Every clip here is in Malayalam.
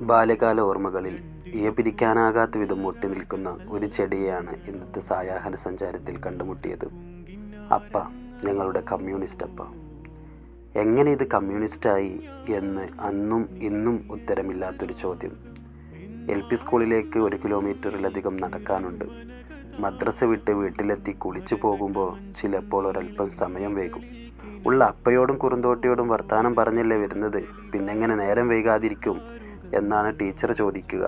ബാല്യകാല ഓർമ്മകളിൽ പിരിക്കാനാകാത്ത വിധം ഒട്ടി നിൽക്കുന്ന ഒരു ചെടിയെയാണ് ഇന്നത്തെ സായാഹ്ന സഞ്ചാരത്തിൽ കണ്ടുമുട്ടിയത്. അപ്പ, ഞങ്ങളുടെ കമ്മ്യൂണിസ്റ്റ് അപ്പ. എങ്ങനെ ഇത് കമ്മ്യൂണിസ്റ്റായി എന്ന് അന്നും ഇന്നും ഉത്തരമില്ലാത്തൊരു ചോദ്യം. LP സ്കൂളിലേക്ക് 1 കിലോമീറ്ററിലധികം നടക്കാനുണ്ട്. മദ്രസ വിട്ട് വീട്ടിലെത്തി കുളിച്ചു പോകുമ്പോൾ ചിലപ്പോൾ ഒരല്പം സമയം വൈകും. ഉള്ള അപ്പയോടും കുറുന്തോട്ടിയോടും വർത്താനം പറഞ്ഞല്ലേ വരുന്നത്, പിന്നെങ്ങനെ നേരം വൈകാതിരിക്കും എന്നാണ് ടീച്ചർ ചോദിക്കുക.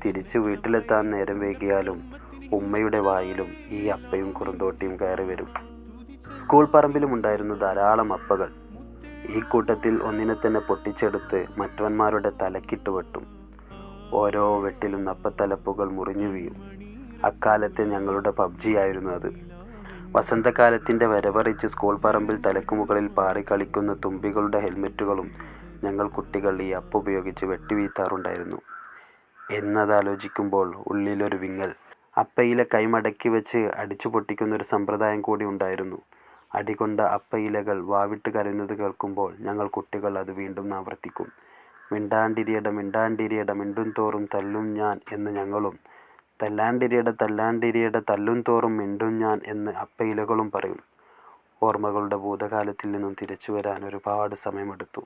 തിരിച്ചു വീട്ടിലെത്താൻ നേരം വൈകിയാലും ഉമ്മയുടെ വായിലും ഈ അപ്പയും കുറുന്തോട്ടിയും കയറി വരും. സ്കൂൾ പറമ്പിലും ഉണ്ടായിരുന്നു ധാരാളം അപ്പകൾ. ഈ കൂട്ടത്തിൽ ഒന്നിനെ തന്നെ പൊട്ടിച്ചെടുത്ത് മറ്റവന്മാരുടെ തലക്കിട്ട് വെട്ടും. ഓരോ വെട്ടിലും അപ്പത്തലപ്പുകൾ മുറിഞ്ഞു വീഴും. അക്കാലത്തെ ഞങ്ങളുടെ പബ്ജിയായിരുന്നു അത്. വസന്തകാലത്തിൻ്റെ വരവറിച്ച് സ്കൂൾ പറമ്പിൽ തലക്ക് മുകളിൽ പാറിക്കളിക്കുന്ന തുമ്പികളുടെ ഹെൽമെറ്റുകളും ഞങ്ങൾ കുട്ടികൾ ഈ അപ്പ ഉപയോഗിച്ച് വെട്ടിവീഴ്ത്താറുണ്ടായിരുന്നു എന്നതാലോചിക്കുമ്പോൾ ഉള്ളിലൊരു വിങ്ങൽ. അപ്പയില കൈമടക്കി വെച്ച് അടിച്ചു പൊട്ടിക്കുന്നൊരു സമ്പ്രദായം കൂടി ഉണ്ടായിരുന്നു. അടികൊണ്ട അപ്പയിലകൾ വാവിട്ട് കരയുന്നത് കേൾക്കുമ്പോൾ ഞങ്ങൾ കുട്ടികൾ അത് വീണ്ടും ആവർത്തിക്കും. മിണ്ടാണ്ടിരിയട മിണ്ടാണ്ടിരിയട മിണ്ടും തോറും തല്ലും ഞാൻ എന്ന് ഞങ്ങളും, തല്ലാണ്ടിരിയട തല്ലും തോറും മിണ്ടും ഞാൻ എന്ന് അപ്പയിലകളും പറയും. ഓർമ്മകളുടെ ഭൂതകാലത്തിൽ നിന്നും തിരിച്ചു വരാൻ ഒരുപാട് സമയമെടുത്തു.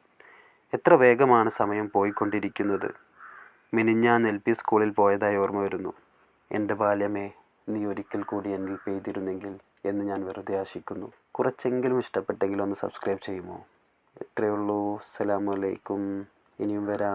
എത്ര വേഗമാണ് സമയം പോയിക്കൊണ്ടിരിക്കുന്നത്. മിനിഞ്ഞാന്ന് LP സ്കൂളിൽ പോയതായി ഓർമ്മ വരുന്നു. എൻ്റെ ബാല്യമേ, നീ ഒരിക്കൽ കൂടി എന്നിൽ പെയ്തിരുന്നെങ്കിൽ എന്ന് ഞാൻ വെറുതെ ആശിക്കുന്നു. കുറച്ചെങ്കിലും ഇഷ്ടപ്പെട്ടെങ്കിൽ ഒന്ന് സബ്സ്ക്രൈബ് ചെയ്യുമോ? എത്രയേ ഉള്ളൂ. അസ്സലാമു അലൈക്കും. ഇനിയും വരാം.